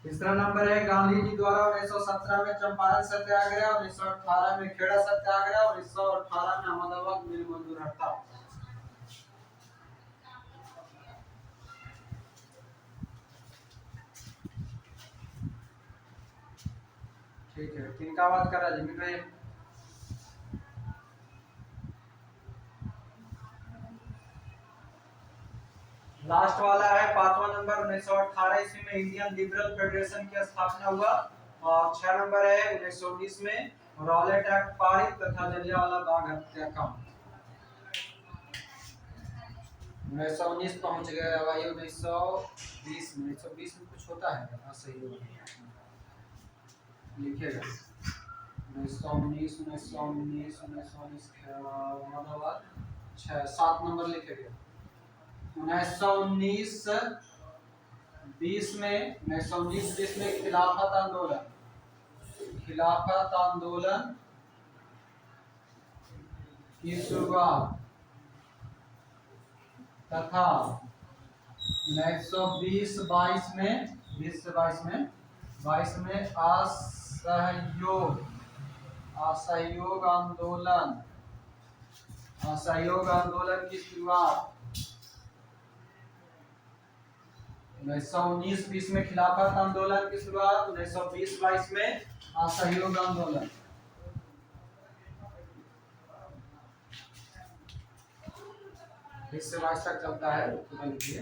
तीसरा नंबर है गांधी जी द्वारा 1917 में चंपारण सत्याग्रह, 1918 में खेड़ा सत्याग्रह, 1918 में अहमदाबाद मिल मजदूर हड़ताल। ठीक है, किनका बात कर रहा है जमीन भाई? लास्ट वाला है 5वां नंबर 1918 ईस्वी में इंडियन लिबरल फेडरेशन की स्थापना हुआ। और 6 नंबर है 1919 में रॉलेट एक्ट पारित तथा जलियांवाला बाग हत्याकांड। 1919 पहुंच गए भाई। 1920 में कुछ होता है? हाँ, सही होगा, लिखिएगा 1919 अहमदाबाद 7 नंबर लिखिएगा। 1919-20 में खिलाफत आंदोलन की शुरुआत तथा 1920-22 में असहयोग आंदोलन की शुरुआत। 1919-20 में खिलाफत आंदोलन की शुरुआत, 1920-22 में असहयोग आंदोलन। 20 से 22 तक चलता है, तो लिखिए।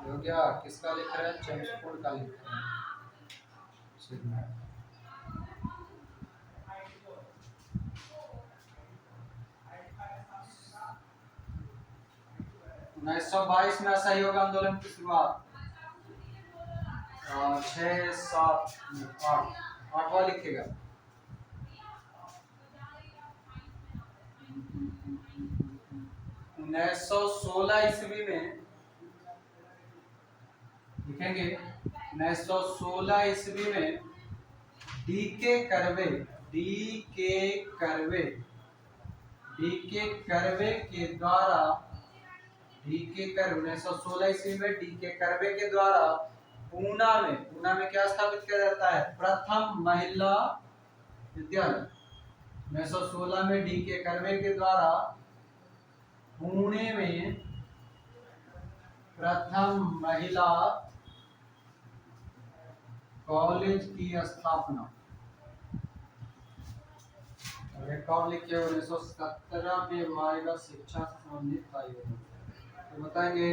हो गया, किसका लिख रहे हैं? चेम्सफोर्ड का लिख रहे हैं। 1922 में असहयोग आंदोलन की शुरुआत। 6 7 8 8वां लिखेगा। 1916 ईस्वी में लिखेंगे। 1916 ईस्वी में डी के कर्वे के द्वारा 1916 ईस्वी में डी के कर्वे के द्वारा पूना में क्या स्थापित किया जाता है? प्रथम महिला विद्यालय। 1916 में डी के कर्वे के द्वारा पुणे में प्रथम महिला कॉलेज की स्थापना। कब लिखे? 1917 में आएगा शिक्षा से संबंधित आयोग, तो बताएंगे।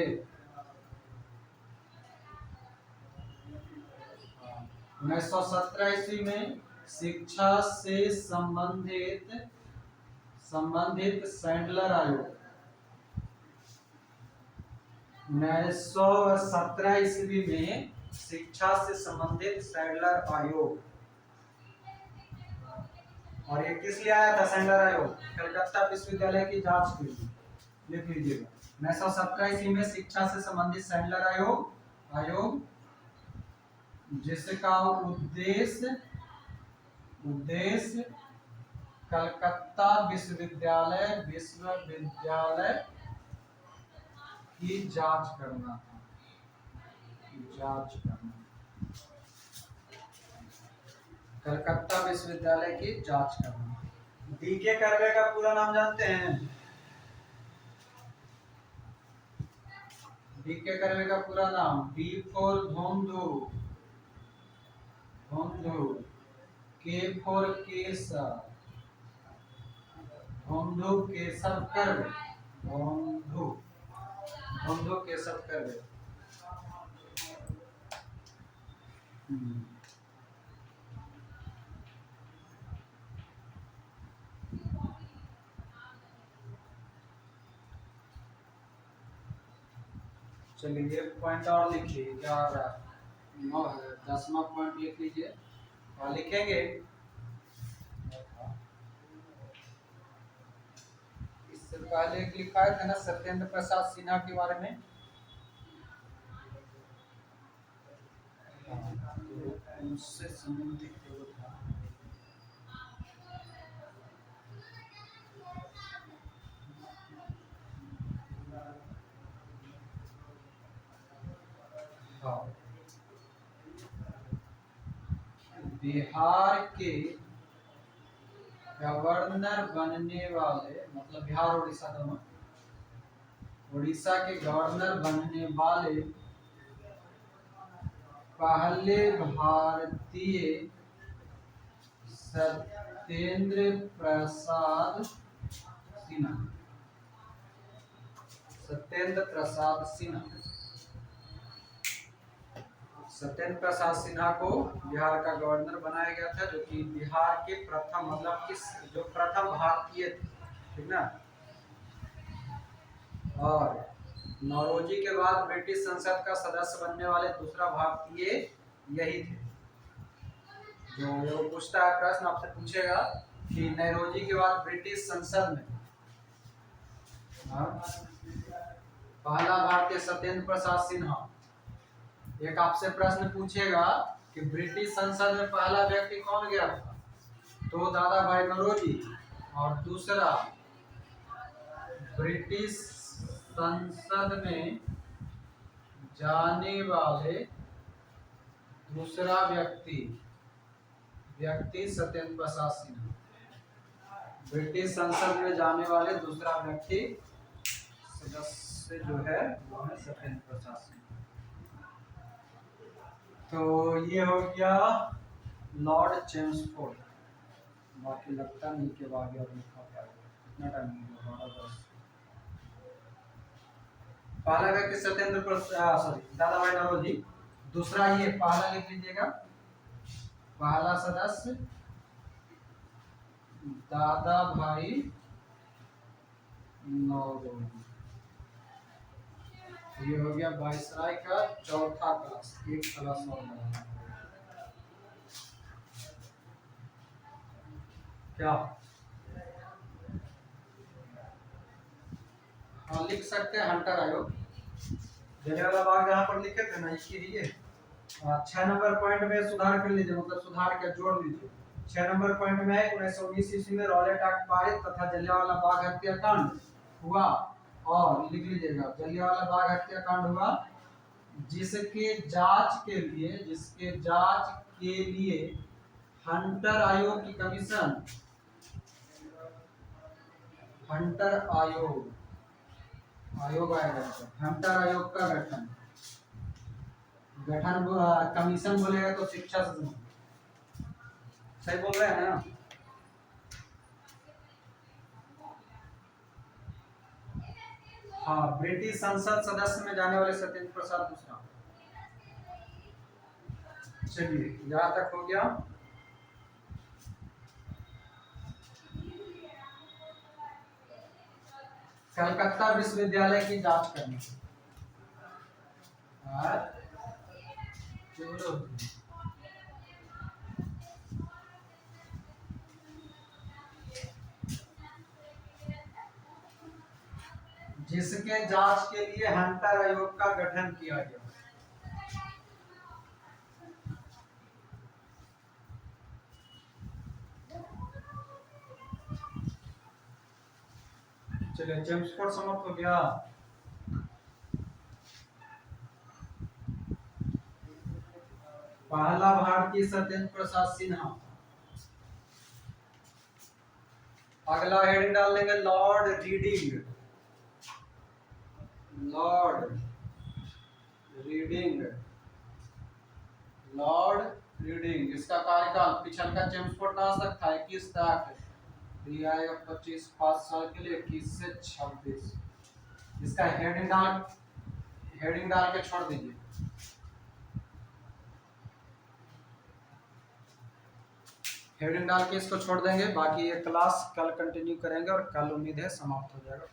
1917 ईस्वी में शिक्षा से संबंधित सैंडलर आयोग। 1917 ईस्वी में शिक्षा से संबंधित सैंडलर आयोग। और ये किस लिए आया था सैंडलर आयोग? कलकत्ता विश्वविद्यालय की जांच के लिए। लिख लीजिएगा। 1917 ईस्वी में शिक्षा से संबंधित सैंडलर आयोग जिसका उद्देश्य कलकत्ता विश्वविद्यालय की जांच करना। कलकत्ता विश्वविद्यालय की जांच करना। डी के कर्वे का पूरा नाम जानते हैं? डी के कर्वे का पूरा नाम D for Dhondhu, K for Keshav, Dhondhu Keshav Karve, Dhondhu Keshav Karve. चलिए पॉइंट और लिखिए। 10वां पॉइंट लिख लीजिए और लिखेंगे। इससे पहले एक लिखा है ना सत्येंद्र प्रसाद सिन्हा के बारे में। उससे संबंधित बिहार के गवर्नर बनने वाले, मतलब बिहार उड़ीसा दोनों, उड़ीसा के गवर्नर बनने वाले पहले भारतीय सत्येंद्र प्रसाद सिन्हा। सत्येंद्र प्रसाद सिन्हा को बिहार का गवर्नर बनाया गया था, जो कि बिहार के प्रथम, मतलब जो प्रथम भारतीय थे, ठीक ना। और नौरोजी के बाद ब्रिटिश संसद का सदस्य बनने वाले दूसरा भारतीय यही थे। जो पूछता है प्रश्न आपसे पूछेगा कि नौरोजी के बाद ब्रिटिश संसद में पहला भारतीय सत्येंद्र प्रसाद सिन्हा। एक आपसे प्रश्न पूछेगा कि ब्रिटिश संसद में पहला व्यक्ति कौन गया था, तो दादा भाई नौरोजी। और दूसरा ब्रिटिश संसद में जाने वाले दूसरा व्यक्ति सत्येंद्र प्रसाद सिन्हा। ब्रिटिश संसद में जाने वाले दूसरा व्यक्ति सदस्य जो है वो है सत्येंद्र प्रसाद सिन्हा। तो ये हो गया लॉर्ड चेम्सफोर्ड। बाकी लगता नहीं कि आगे और लिखा पाएगा, कितना टाइम मिलेगा, 12-10। पहला व्यक्ति सत्येंद्र प्रसाद, सॉरी दादा भाई नौरोजी। दूसरा ये पहला लिख लीजिएगा, पहला सदस्य दादा भाई नौरोजी। ये हो गया वायसराय का चौथा क्लास, एक क्लास और लगाना क्या। हाँ लिख सकते हैं हंटर आयोग। जलियांवाला बाग यहाँ पर लिखे थे ना, इसके लिए 6 नंबर पॉइंट में सुधार कर लीजिए, मतलब सुधार के जोड़ लीजिए। 6 नंबर पॉइंट में 1919 ईस्वी में रॉलेट एक्ट पारित तथा जलियांवाला बाग हत्याकांड हुआ। और लिख लीजिएगा जलियांवाला बाग हत्याकांड हुआ जिसके जांच के लिए हंटर आयोग की कमीशन, हंटर आयोग आएगा, हंटर आयोग का गठन कमीशन बोलेगा तो शिक्षा से सही बोल रहे हैं ना। हाँ, ब्रिटिश संसद सदस्य में जाने वाले सत्येंद्र प्रसाद दूसरा। चलिए यहाँ तक हो गया। कलकत्ता विश्वविद्यालय की जांच करनी। जिसके जांच के लिए हंटर आयोग का गठन किया गया। चलिए चेम्सफोर्ड समाप्त हो गया। पहला भारतीय सत्येंद्र प्रसाद सिन्हा। अगला हेडिंग डाल देंगे Lord reading. Lord reading, Lord reading, इसका कार्यकाल पिछल का चेम्सफोर्ड नाशक था 21 तक, दिया है 25 5 साल के लिए 21 से 26। इसका हेडिंग डाल के छोड़ दीजिए। हेडिंग डाल के इसको छोड़ देंगे, बाकी ये क्लास कल कंटिन्यू करेंगे और कल उम्मीद है समाप्त हो जाएगा।